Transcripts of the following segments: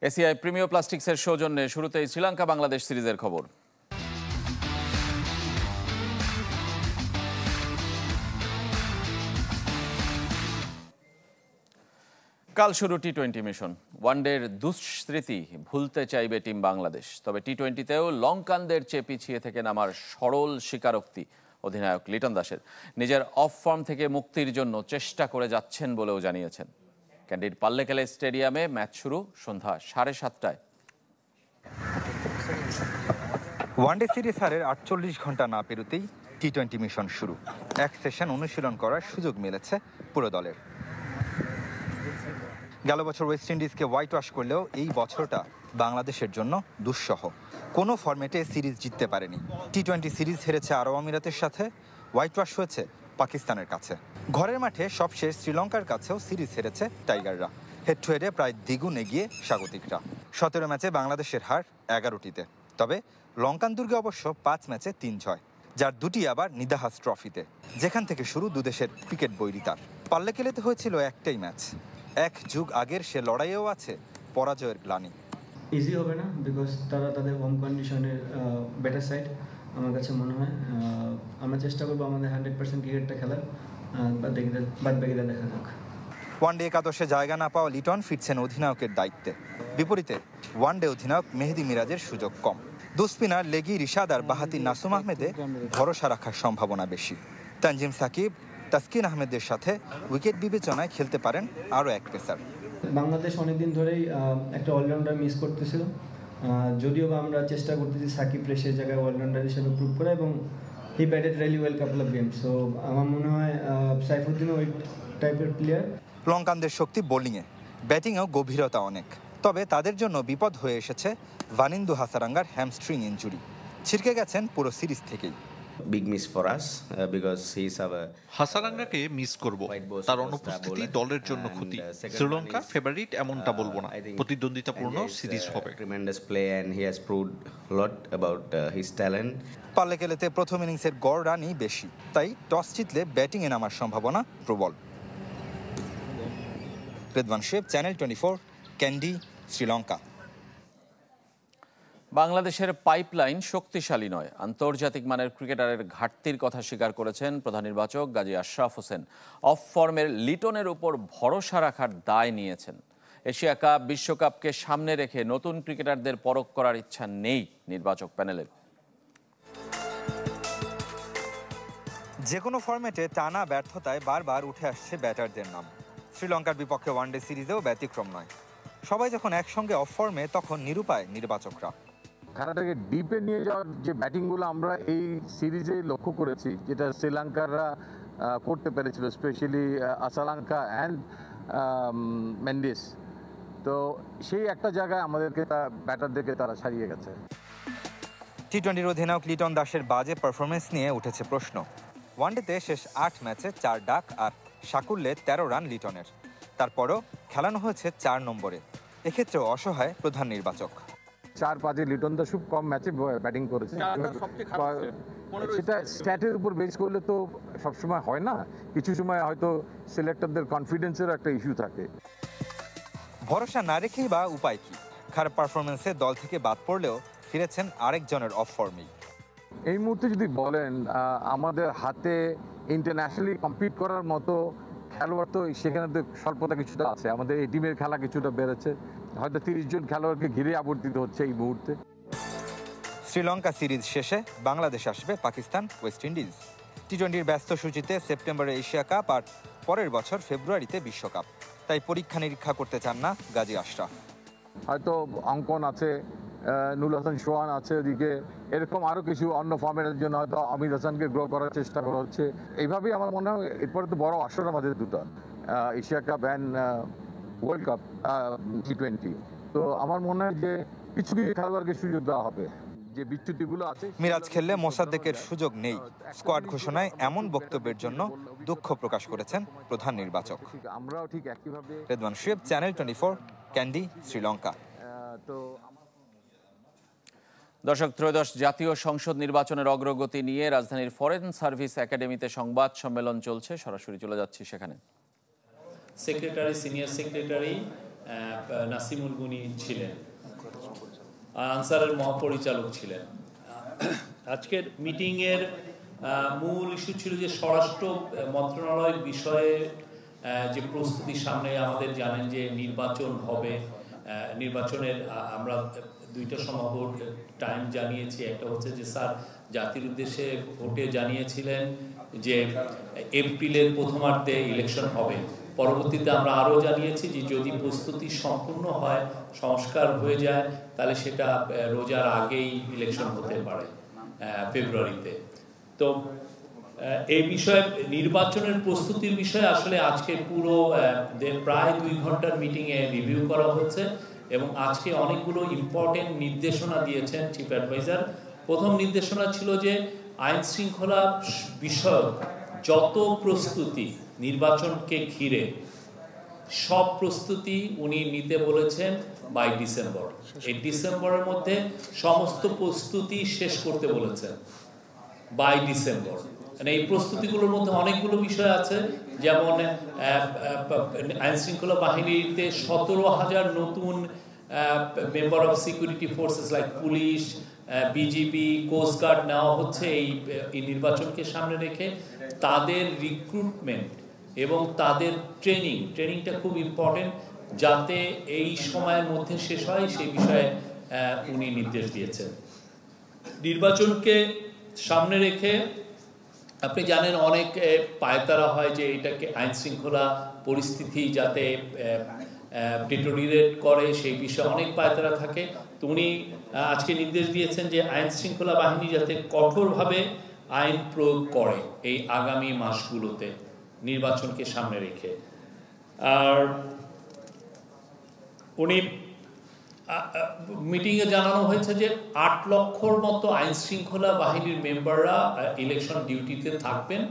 ACI premier প্লাস্টিক্সের সৌজন্যে শুরুতেই শ্রীলঙ্কা বাংলাদেশ সিরিজের খবর। কাল শুরু টি-20 মিশন। ওয়ানডের দুঃস্মৃতি ভুলতে চাইবে টিম বাংলাদেশ, তবে টি-20তেও লঙ্কানদের চেয়ে পিছিয়ে থেকে নামার সরল স্বীকারোক্তি অধিনায়ক লিটন দাসের। নিজের অফ ফর্ম থেকে মুক্তির জন্য চেষ্টা করে যাচ্ছেন বলেও জানিয়েছেন। ক্যান্ডির পাল্লেকেলে স্টেডিয়ামে ম্যাচ শুরু সন্ধ্যা 7:30টায়। ওয়ানডে সিরিজ হারের 48 ঘন্টা না পেরোতেই টি-20 মিশন শুরু। এক সেশন অনুশীলন করার সুযোগ মিলেছে পুরো দলের। গেল বছর ওয়েস্ট ইন্ডিজকে হোয়াইট ওয়াশ করলেও এই বছরটা বাংলাদেশের জন্য দুঃসহ। কোনো ফরম্যাটে সিরিজ জিততে পারেনি। টি-20 সিরিজ হেরেছে আরব আমিরাতের সাথে, হোয়াইট ওয়াশ হয়েছে পাকিস্তানের কাছে। ঘরের মাঠে সবশেষ শ্রীলঙ্কার কাছেও সিরিজ হেরেছে টাইগাররা। হেড টু হেডে প্রায় দ্বিগুণ এগিয়ে স্বাগতিকরা। 17 ম্যাচে বাংলাদেশের হার 11টিতে। তবে লঙ্কান দুর্গে অবশ্য 5 ম্যাচে 3 জয়, যার 2টি আবার নিদাহাস ট্রফিতে, যেখান থেকে শুরু দুদেশের ক্রিকেট বৈরিতার। পাল্লেকেলেতে হয়েছিল একটাই ম্যাচ। এক যুগ আগের সে লড়াইয়েও আছে পরাজয়ের গ্লানি। ইজি হবে না, বিকজ তারা তাদের হোম কন্ডিশনের বেটার সাইড। আমার কাছে মনে হয় আমরা চেষ্টা করবো আমাদের 100% ক্রিকেটটা খেলার, বাদ বাকিটা দেখা যাক। ওয়ানডে একাদশে জায়গা না পাওয়া লিটন ফিরছেন অধিনায়কের দায়িত্বে। বিপরীতে ওয়ানডে অধিনায়ক মেহেদী মিরাজের সুযোগ কম। দুস্পিনার লেগি রিশাদ আর বাহাতি নাসুম আহমেদে ভরসা রাখার সম্ভাবনা বেশি। তানজিম সাকিব, তাসকিন আহমেদের সাথে উইকেট বিবেচনায় খেলতে পারেন আরও এক পেসার। বাংলাদেশ অনেকদিন ধরেই একটা অলরাউন্ডার মিস করতেছিল, যদিও বা আমরা চেষ্টা করতেছি সাকিব রেশের জায়গায় অলরাউন্ডার হিসেবে প্রুভ করা, এবং he batted really well couple of games. So আমার মনে হয় সাইফুদ্দিনও ওই টাইপের প্লেয়ার। লঙ্কানদের শক্তি বোলিংয়ে, ব্যাটিংয়েও গভীরতা অনেক। তবে তাদের জন্য বিপদ হয়ে এসেছে ভানিন্দু হাসারাঙ্গার হ্যামস্ট্রিং ইনজুরি। ছিটকে গেছেন পুরো সিরিজ থেকেই। Big miss for us because he's our হাসারাঙ্গাকে মিস করব, তার অনুপস্থিতি দলের জন্য ক্ষতি। শ্রীলঙ্কা ফেভারিট এমনটা বলবো না, প্রতিদ্বন্দ্বিতাপূর্ণ সিরিজ হবে। Tremendous play and he has proved a lot about his talent. পাল্লেকেলেতে প্রথম ইনিংসের গড় রানই বেশি, তাই টস জিতলে ব্যাটিংয়ে নামার সম্ভাবনা প্রবল। রেদওয়ান শেব, চ্যানেল 24, ক্যান্ডি, শ্রীলঙ্কা। বাংলাদেশের পাইপলাইন শক্তিশালী নয়, আন্তর্জাতিক মানের ক্রিকেটারের ঘাটতির কথা স্বীকার করেছেন প্রধান নির্বাচক গাজী আশরাফ হোসেন। অফ ফর্মের লিটনের উপর ভরসা রাখার দায় নিয়েছেন। এশিয়া কাপ, বিশ্বকাপকে সামনে রেখে নতুন ক্রিকেটারদের পরখ করার ইচ্ছা নেই নির্বাচক প্যানেলের। যে কোনো ফরম্যাটে টানা ব্যর্থতায় বারবার উঠে আসছে ব্যাটারদের নাম। শ্রীলঙ্কার বিপক্ষে ওয়ানডে সিরিজেও ব্যতিক্রম নয়। সবাই যখন একসঙ্গে অফ ফর্মে, তখন নিরুপায় নির্বাচকরা। খেলাটাকে ডিপে নিয়ে যাওয়ার যে ব্যাটিংগুলো আমরা এই সিরিজে লক্ষ্য করেছি, যেটা শ্রীলঙ্কাররা করতে পেরেছিল, স্পেশালি আসালাঙ্কা অ্যান্ড মেন্ডিস, তো সেই একটা জায়গায় আমাদেরকে ব্যাটারদেরকে তারা ছাড়িয়ে গেছে। টি-20 অধিনায়ক লিটন দাসের বাজে পারফরমেন্স নিয়ে উঠেছে প্রশ্ন। ওয়ানডেতে শেষ 8 ম্যাচে 4 ডাক আর সাকুল্যে 13 রান লিটনের। তারপরও খেলানো হয়েছে 4 নম্বরে। এক্ষেত্রেও অসহায় প্রধান নির্বাচক। 4-5 লিটন দাস খুব কম ম্যাচে ব্যাটিং করেছে, সেটা স্ট্যাটের উপর বেস করলে তো সবসময় হয় না, কিছু সময় হয়তো সিলেক্টরদের কনফিডেন্সের একটা ইস্যু থাকে। ভরসা না রেখেই বা উপায় কি? খারাপ পারফরমেন্সে দল থেকে বাদ পড়লেও ফিরেছেন আরেকজনের অফ ফর্মেই। এই মুহূর্তে যদি বলেন আমাদের হাতে ইন্টারন্যাশনালি কম্পিট করার মতো খেলোয়াড় তো সেখানে তো স্বল্পতা কিছুটা আছে। আমাদের এই টিমের খেলা কিছুটা বেড়েছে, হয়তো 30 জন খেলোয়াড়কে ঘিরে আবর্তিত হচ্ছে এই মুহূর্তে। শ্রীলঙ্কা সিরিজ শেষে বাংলাদেশ আসবে পাকিস্তান, ওয়েস্ট ইন্ডিজ। টি-20 ব্যস্ত সূচিতে সেপ্টেম্বরে এশিয়া কাপ আর পরের বছর ফেব্রুয়ারিতে বিশ্বকাপ। তাই পরীক্ষা নিরীক্ষা করতে চান না গাজী আশরাফ। হয়তো অঙ্কন আছে, নুল হাসান সোহান আছে ওদিকে, এরকম আরও কিছু অন্য ফর্মেটের জন্য হয়তো আমির হাসানকে গ্রো করার চেষ্টা করা হচ্ছে। এইভাবেই আমার মনে হয় এরপরে তো বড় আসর আমাদের দুটো, Asia cup and world cup, টি-20। তো আমার মনে হয় যে কিছু কিছু খেলোয়াড়কে সুযোগ দেওয়া হবে। যে বিচ্যুতিগুলো আছে, মিরাজ খেললে মোসাদ্দেকের সুযোগ নেই, স্কোয়াড ঘোষণায় এমন বক্তব্যের জন্য দুঃখ প্রকাশ করেছেন প্রধান নির্বাচক। আমরাও ঠিক একইভাবে। রেদওয়ান শেব, চ্যানেল 24, ক্যান্ডি, শ্রীলঙ্কা। দর্শক, ত্রয়োদশ জাতীয় সংসদ নির্বাচনের অগ্রগতি নিয়ে রাজধানীর ফরেন সার্ভিস একাডেমিতে সংবাদ সম্মেলন চলছে। সরাসরি চলে যাচ্ছি সেখানে। সেক্রেটারি, সিনিয়র সেক্রেটারি নাসিমুল গুনি ছিলেন, আনসারের মহাপরিচালক ছিলেন। আজকের মিটিংয়ের মূল ইস্যু ছিল যে স্বরাষ্ট্র মন্ত্রণালয় বিষয়ে যে প্রস্তুতি সামনে, আমাদের জানেন যে নির্বাচন হবে, নির্বাচনের আমরা দুইটা সম্ভাব্য টাইম জানিয়েছি। একটা হচ্ছে যে স্যার জাতির উদ্দেশ্যে ভোটে জানিয়েছিলেন যে এপ্রিলের প্রথমার্ধে ইলেকশন হবে। পরবর্তীতে আমরা আরও জানিয়েছি যে যদি প্রস্তুতি সম্পূর্ণ হয়, সংস্কার হয়ে যায়, তাহলে সেটা রোজার আগেই ইলেকশন হতে পারে ফেব্রুয়ারিতে। তো এই বিষয়ে নির্বাচনের প্রস্তুতির বিষয়ে আসলে আজকে পুরো প্রায় 2 ঘন্টার মিটিংয়ে রিভিউ করা হচ্ছে এবং আজকে অনেকগুলো ইম্পর্টেন্ট নির্দেশনা দিয়েছেন চিফ অ্যাডভাইজার। প্রথম নির্দেশনা ছিল যে আইন শৃঙ্খলা বিষয়ক যত প্রস্তুতি নির্বাচনকে ঘিরে, সব প্রস্তুতি উনি নিতে বলেছেন বাই ডিসেম্বর। এই ডিসেম্বরের মধ্যে সমস্ত প্রস্তুতি শেষ করতে বলেছেন বাই ডিসেম্বর। মানে এই প্রস্তুতিগুলোর মধ্যে অনেকগুলো বিষয় আছে, যেমন আইন শৃঙ্খলা বাহিনীতে 17,000 নতুন member of security forces like police, BGB, coast guard নেওয়া হচ্ছে এই নির্বাচনকে সামনে রেখে। তাদের রিক্রুটমেন্ট এবং তাদের ট্রেনিংটা খুব ইম্পর্টেন্ট, যাতে এই সময়ের মধ্যে শেষ হয় সেই বিষয়ে উনি নির্দেশ দিয়েছেন। নির্বাচনকে সামনে রেখে আপনি জানেন অনেক পায়তারা হয় যে এটাকে আইন শৃঙ্খলা পরিস্থিতি যাতে ডিটোরিয়েট করে, সেই বিষয়ে অনেক পায়তারা থাকে। তো উনি আজকে নির্দেশ দিয়েছেন যে আইন শৃঙ্খলা বাহিনী যাতে কঠোরভাবে আইন প্রয়োগ করে এই আগামী মাসগুলোতে নির্বাচনকে সামনে রেখে। আর উনি মিটিংয়ে জানানো হয়েছে যে 8 লক্ষর মতো আইন শৃঙ্খলা বাহিনীর মেম্বাররা ইলেকশন ডিউটিতে থাকবেন।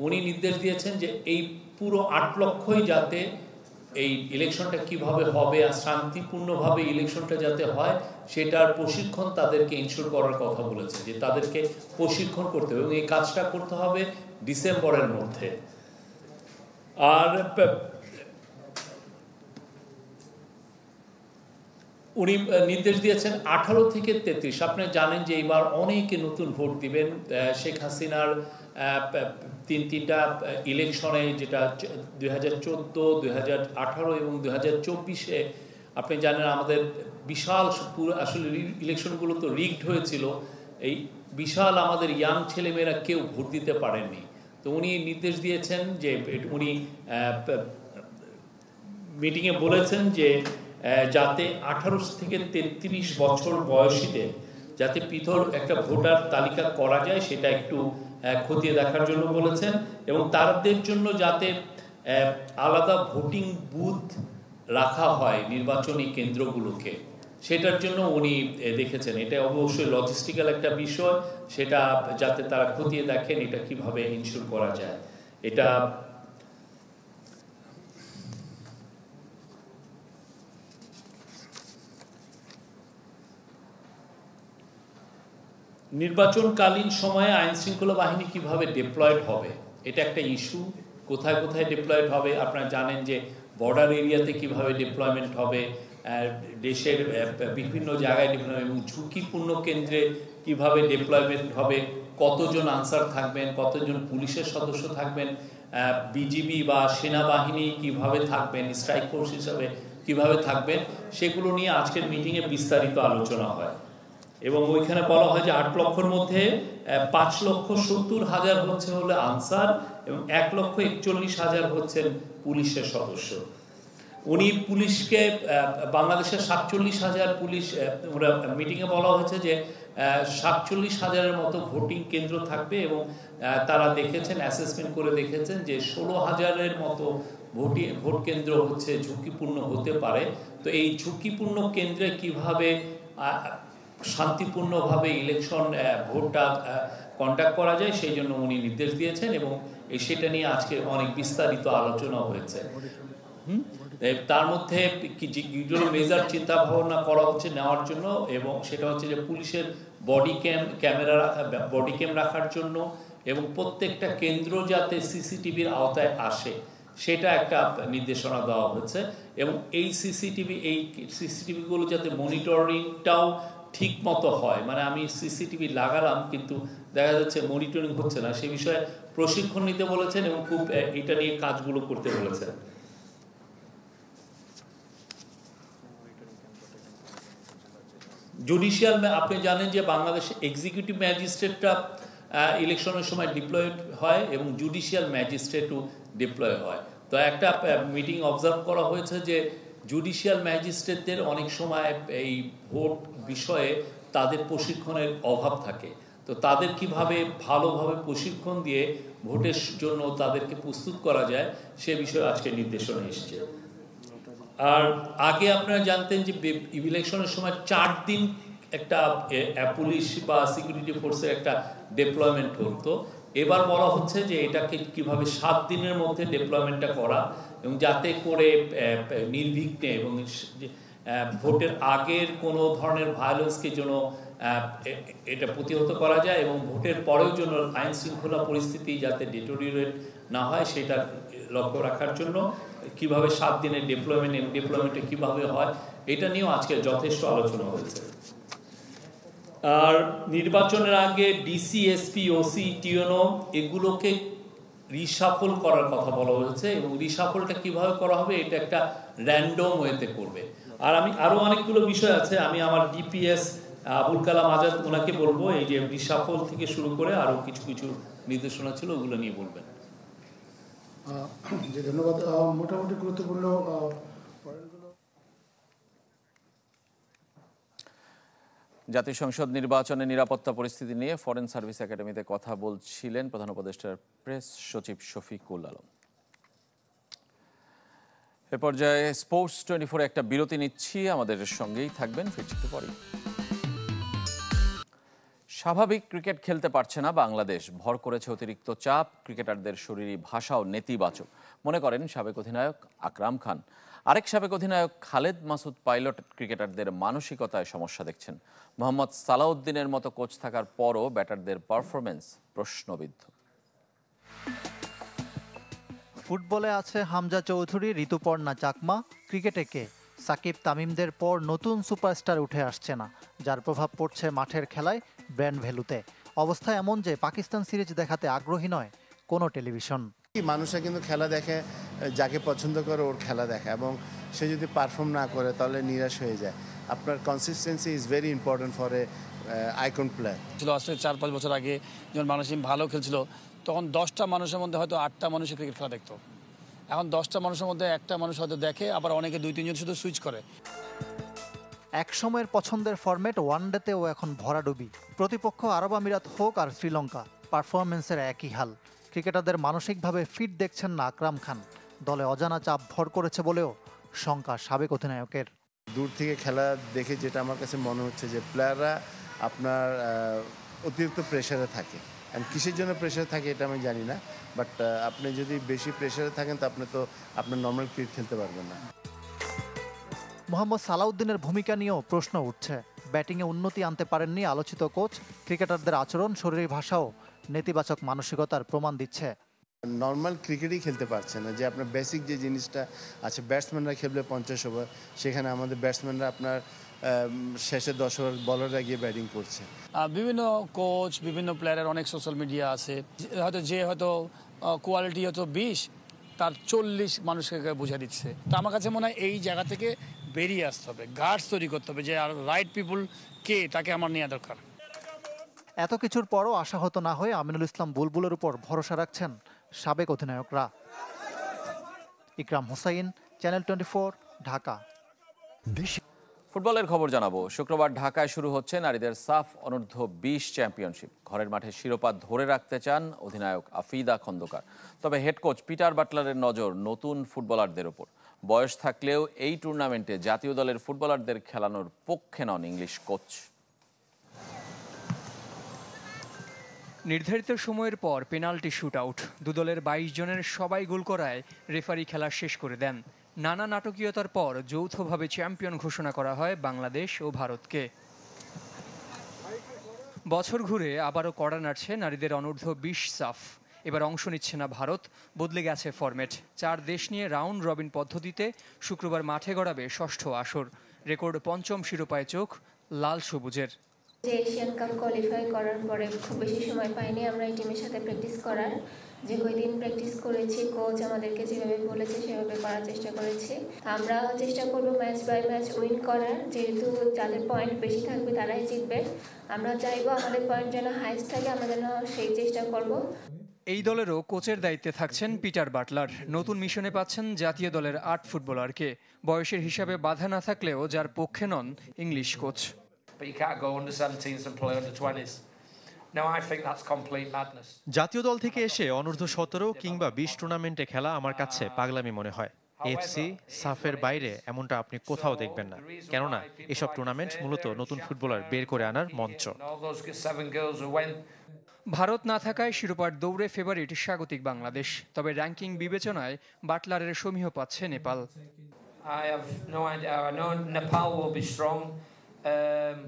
উনি নির্দেশ দিয়েছেন যে এই পুরো 8 লক্ষই যাতে এই ইলেকশনটা কিভাবে হবে আর শান্তিপূর্ণভাবে ইলেকশনটা যাতে হয় সেটার প্রশিক্ষণ তাদেরকে ইনশিওর করার কথা বলেছে, যে তাদেরকে প্রশিক্ষণ করতে হবে এবং এই কাজটা করতে হবে ডিসেম্বরের মধ্যে। আর উনি নির্দেশ দিয়েছেন 18 থেকে 33। আপনি জানেন যে এবার অনেকে নতুন ভোট দিবেন। শেখ হাসিনার 3টা ইলেকশনে, যেটা 2014, 2018 এবং 2024-এ আপনি জানেন আমাদের বিশাল আসলে ইলেকশনগুলো তো রিগড হয়েছিল। এই বিশাল আমাদের ইয়াং ছেলেমেয়েরা কেউ ভোট দিতে পারেননি। তো উনি নির্দেশ দিয়েছেন যে উনি মিটিংয়ে বলেছেন যে যাতে 18 থেকে 33 বছর বয়সীদের যাতে পৃথক একটা ভোটার তালিকা করা যায় সেটা একটু খতিয়ে দেখার জন্য বলেছেন এবং তাদের জন্য যাতে আলাদা ভোটিং বুথ রাখা হয় নির্বাচনী কেন্দ্রগুলোকে, সেটার জন্য উনি দেখেছেন। এটা অবশ্যই লজিস্টিক্যাল একটা বিষয়, সেটা যাতে তারা খতিয়ে দেখেন এটা কিভাবে ইনশিওর করা যায়। এটা নির্বাচনকালীন সময়ে আইন শৃঙ্খলা বাহিনী কিভাবে ডিপ্লয়েড হবে, এটা একটা ইস্যু। কোথায় কোথায় ডিপ্লয়েড হবে আপনারা জানেন, যে বর্ডার এরিয়াতে কিভাবে ডিপ্লয়মেন্ট হবে, দেশের বিভিন্ন জায়গায় ডিপ্লয়মেন্ট এবং ঝুঁকিপূর্ণ কেন্দ্রে কিভাবে ডিপ্লয়মেন্ট হবে, কতজন আনসার থাকবেন, কতজন পুলিশের সদস্য থাকবেন, বিজিবি বা সেনাবাহিনী কিভাবে থাকবেন, স্ট্রাইক ফোর্স হিসাবে কিভাবে থাকবেন, সেগুলো নিয়ে আজকের মিটিংয়ে বিস্তারিত আলোচনা হয়। এবং ওইখানে বলা হয় যে 8 লক্ষর মধ্যে 5,70,000 হচ্ছে হলো আনসার এবং 1,41,000 হচ্ছেন পুলিশের সদস্য। উনি পুলিশকে বাংলাদেশের 47,000 পুলিশ, মিটিংয়ে বলা হয়েছে যে 47,000-এর মতো ভোটিং কেন্দ্র থাকবে এবং তারা দেখেছেন, অ্যাসেসমেন্ট করে দেখেছেন যে 16,000-এর মতো ভোট কেন্দ্র হচ্ছে ঝুঁকিপূর্ণ হতে পারে। তো এই ঝুঁকিপূর্ণ কেন্দ্রে কিভাবে শান্তিপূর্ণভাবে ইলেকশন ভোটটা কন্ডাক্ট করা যায় সেই জন্য উনি নির্দেশ দিয়েছেন এবং সেটা নিয়ে আজকে অনেক বিস্তারিত আলোচনা হয়েছে। তার মধ্যে যেগুলো মেজার চিন্তা ভাবনা করা হচ্ছে নেওয়ার জন্য, এবং সেটা হচ্ছে যে পুলিশের বডি ক্যাম রাখার জন্য এবং প্রত্যেকটা কেন্দ্র যাতে সিসিটিভির আওতায় আসে সেটা একটা নির্দেশনা দেওয়া হয়েছে। এবং এই সিসিটিভিগুলো যাতে মনিটরিংটাও ঠিক মতো হয়, মানে আমি সিসিটিভি লাগালাম কিন্তু দেখা যাচ্ছে মনিটরিং হচ্ছে না, সে বিষয়ে প্রশিক্ষণ নিতে বলেছেন এবং খুব এটা নিয়ে কাজগুলো করতে বলেছেন। জুডিশিয়াল, আপনি জানেন যে বাংলাদেশ এক্সিকিউটিভ ম্যাজিস্ট্রেটরা ইলেকশনের সময় ডিপ্লয়েড হয় এবং জুডিশিয়াল ম্যাজিস্ট্রেটও ডিপ্লয় হয়। তো একটা মিটিং অবজার্ভ করা হয়েছে যে জুডিশিয়াল ম্যাজিস্ট্রেটদের অনেক সময় এই ভোট বিষয়ে তাদের প্রশিক্ষণের অভাব থাকে। তো তাদের কিভাবে ভালোভাবে প্রশিক্ষণ দিয়ে ভোটের জন্য তাদেরকে প্রস্তুত করা যায় সে বিষয়ে আজকে নির্দেশনা এসেছে। আর আগে আপনারা জানতেন যে ইলেকশনের সময় 4 দিন একটা পুলিশ বা সিকিউরিটি ফোর্সের একটা ডেপ্লয়মেন্ট হতো। এবার বলা হচ্ছে যে এটাকে কিভাবে 7 দিনের মধ্যে ডেপ্লয়মেন্টটা করা এবং যাতে করে নির্বিঘ্নে এবং ভোটের আগের কোনো ধরনের ভায়োলেন্সকে যেন এটা প্রতিহত করা যায় এবং ভোটের পরেও যেন আইন শৃঙ্খলা পরিস্থিতি যাতে ডিটোরিয়েট না হয় সেটা লক্ষ্য রাখার জন্য কিভাবে 7 দিনের ডেপ্লয়মেন্টে কিভাবে হয় এটা নিয়েও আজকে যথেষ্ট আলোচনা হয়েছে। আর নির্বাচনের আগে ডিসি, এসপি, ওসি, টিওনো এগুলোকে রিশাফল করার কথা বলা হয়েছে এবং রিশাফলটা কিভাবে করা হবে এটা একটা র্যান্ডম ওয়েতে করবে। আর আমি আরো অনেকগুলো বিষয় আছে, আমি আমার ডিপিএস আবুল কালাম আজাদ ওনাকে বলবো এই যে রিশাফল থেকে শুরু করে আরো কিছু কিছু নির্দেশনা ছিল ওগুলো নিয়ে বলবেন। জি ধন্যবাদ। মোটামুটি গুরুত্বপূর্ণ জাতীয় সংসদ নির্বাচনে নিরাপত্তা পরিস্থিতি নিয়ে ফরেন সার্ভিস একাডেমিতে কথা বলছিলেন প্রধান উপদেষ্টার প্রেস সচিব শফিকুল আলম। এ পর্যায়ে স্পোর্টস 24 একটা বিরতি নিচ্ছি, আমাদের সঙ্গেই থাকবেন, ফিরছি একটু পরেই। স্বাভাবিক ক্রিকেট খেলতে পারছে না বাংলাদেশ, ভর করেছে অতিরিক্ত চাপ, ক্রিকেটারদের শরীরী ভাষাও নেতিবাচক মনে করেন সাবেক অধিনায়ক আকরাম খান। আরেক সাবেক অধিনায়ক খালেদ মাসুদ পাইলট ক্রিকেটারদের মানসিকতায় সমস্যা দেখছেন। মোহাম্মদ সালাউদ্দিনের মতো কোচ থাকার পরও ব্যাটারদের পারফরমেন্স প্রশ্নবিদ্ধ। ফুটবলে আছে হামজা চৌধুরী, ঋতুপর্ণা চাকমা, ক্রিকেটে কে? সাকিব তামিমদের পর নতুন সুপারস্টার উঠে আসছে না, যার প্রভাব পড়ছে মাঠের খেলায়, ব্র্যান্ড ভ্যালুতে। অবস্থা এমন যে পাকিস্তান সিরিজ দেখাতে আগ্রহী নয় কোনো টেলিভিশন। মানুষরা কিন্তু খেলা দেখে যাকে পছন্দ করে ওর খেলা দেখে, এবং সে যদি পারফর্ম না করে তাহলে নিরাশ হয়ে যায়। আপনার consistency is very important for a icon player. ছিল আসলে 4-5 বছর আগে যখন মানুষ ভালো খেলছিল তখন 10টা মানুষের মধ্যে হয়তো 8টা মানুষ ক্রিকেট খেলা দেখতো। এখন 10টা মানুষের মধ্যে একটা মানুষ হয়তো দেখে, আবার অনেকে 2-3 জন শুধু সুইচ করে। এক সময়ের পছন্দের ফরম্যাট ওয়ানডেতেও এখন ভরাডুবি। প্রতিপক্ষ আরব আমিরাত হোক আর শ্রীলঙ্কা, পারফরমেন্সের একই হাল। ক্রিকেটারদের মানসিকভাবে ফিট দেখছেন না আকরাম খান। দলে অজানা চাপ ভর করেছে বলেও শঙ্কা সাবেক অধিনায়কের। দূর থেকে খেলা দেখে যেটা আমার কাছে মনে হচ্ছে যে প্লেয়াররা আপনার অতিরিক্ত প্রেশারে থাকে। কিসের জন্য প্রেশারে থাকে এটা আমি জানি না, বাট আপনি যদি বেশি প্রেশারে থাকেন তো আপনি তো আপনার নর্মাল ক্রিকেট খেলতে পারবেন না। মোহাম্মদ সালাউদ্দিনের ভূমিকা নিয়েও প্রশ্ন উঠছে। ব্যাটিংয়ে উন্নতি আনতে পারেননি আলোচিত কোচ, ক্রিকেটারদের আচরণ, শরীরী ভাষাও নেতিবাচক মানসিকতার প্রমাণ দিচ্ছে। নর্মাল ক্রিকেটই খেলতে পারছে না, যে আপনার বেসিক যে জিনিসটা আছে, ব্যাটসম্যানরা খেলবে 50 ওভার, সেখানে আমাদের ব্যাটসম্যানরা আপনার শেষে 10 ওভার বলাররা গিয়ে ব্যাটিং করছে। বিভিন্ন কোচ, বিভিন্ন প্লেয়ারের অনেক সোশ্যাল মিডিয়া আছে, হয়তো কোয়ালিটি হয়তো 20, তার 40 মানুষকে বুঝিয়ে দিচ্ছে। তো আমার কাছে মনে হয় এই জায়গা থেকে বেরিয়ে আসতে হবে, গার্ডস তৈরি করতে হবে, যে আর রাইট পিপুল কে তাকে আমার নেওয়া দরকার। এত কিছুর পরও আশাহত না হয়ে আমিনুল ইসলাম বুলবুলের উপর ভরসা রাখছেন সাবেক অধিনায়করা। ইকরাম হুসাইন, চ্যানেল 24, ঢাকা। ফুটবলের খবর জানাবো। শুক্রবার ঢাকায় শুরু হচ্ছে নারীদের সাফ অনূর্ধ্ব 20 চ্যাম্পিয়নশিপ। ঘরের মাঠে শিরোপা ধরে রাখতে চান অধিনায়ক আফিদা খন্দকার। তবে হেড কোচ পিটার বাটলারের নজর নতুন ফুটবলারদের ওপর। বয়স থাকলেও এই টুর্নামেন্টে জাতীয় দলের ফুটবলারদের খেলানোর পক্ষে নন ইংলিশ কোচ। নির্ধারিত সময়ের পর পেনাল্টি শুট আউট, দুদলের 22 জনের সবাই গোল করায় রেফারি খেলা শেষ করে দেন। নানা নাটকীয়তার পর যৌথভাবে চ্যাম্পিয়ন ঘোষণা করা হয় বাংলাদেশ ও ভারতকে। বছর ঘুরে আবারও কড়া নাড়ছে নারীদের অনূর্ধ্ব 20 সাফ। এবার অংশ নিচ্ছে না ভারত, বদলে গেছে ফরম্যাট। 4 দেশ নিয়ে রাউন্ড রবিন পদ্ধতিতে শুক্রবার মাঠে গড়াবে ষষ্ঠ আসর। রেকর্ড 5ম শিরোপায় চোখ লাল সবুজের। এশিয়ান কাপ কোয়ালিফাই করার পরে খুব বেশি সময় পাইনি আমরা এই টিমের সাথে প্র্যাকটিস করার। যে কয়দিন প্র্যাকটিস করেছি কোচ আমাদেরকে যেভাবে বলেছে সেভাবে করার চেষ্টা করেছি। আমরা চেষ্টা করব ম্যাচ বাই ম্যাচ উইন করার, যেহেতু যাদের পয়েন্ট বেশি থাকবে তারাই জিতবে। আমরা চাইবো আমাদের পয়েন্ট যেন হাইস্ট থাকে, আমরা যেন সেই চেষ্টা করব। এই দলেরও কোচের দায়িত্বে থাকছেন পিটার বাটলার। নতুন মিশনে পাচ্ছেন জাতীয় দলের 8 ফুটবলারকে। বয়সের হিসাবে বাধা না থাকলেও যার পক্ষে নন ইংলিশ কোচ। জাতীয় দল থেকে এসে অনূর্ধ্ব 17 কিংবা 20 টুর্নামেন্টে খেলা আমার কাছে পাগলামি মনে হয়। এফসি সাফের বাইরে এমনটা আপনি কোথাও দেখবেন না, কেননা এসব টুর্নামেন্ট মূলত নতুন ফুটবলার বের করে আনার মঞ্চ। ভারত না থাকায় শিরোপার দৌড়ে ফেভারিট স্বাগতিক বাংলাদেশ। তবে র্যাঙ্কিং বিবেচনায় বাটলারের সমীহ পাচ্ছে নেপাল।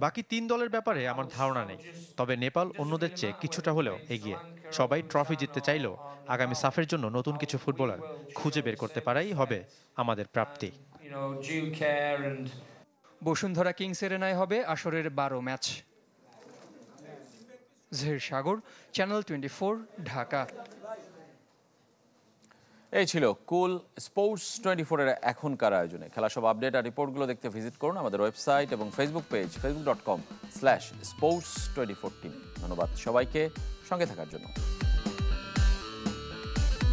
বাকি 3 দলের ব্যাপারে আমার ধারণা নেই, তবে নেপাল অন্যদের চেয়ে কিছুটা হলেও এগিয়ে। সবাই ট্রফি জিততে চাইলেও আগামী সাফের জন্য নতুন কিছু ফুটবলার খুঁজে বের করতে পারাই হবে আমাদের প্রাপ্তি। বসুন্ধরা কিংস এরেনায় হবে আসরের 12 ম্যাচ। জহির সাগর, চ্যানেল 24, ঢাকা। এই ছিল কুল স্পোর্টস 24 এর এখনকার আয়োজনে। খেলা সব আপডেট আর রিপোর্টগুলো দেখতে ভিজিট করুন আমাদের ওয়েবসাইট এবং ফেসবুক পেজ facebook.com/sports24team। ধন্যবাদ সবাইকে সঙ্গে থাকার জন্য।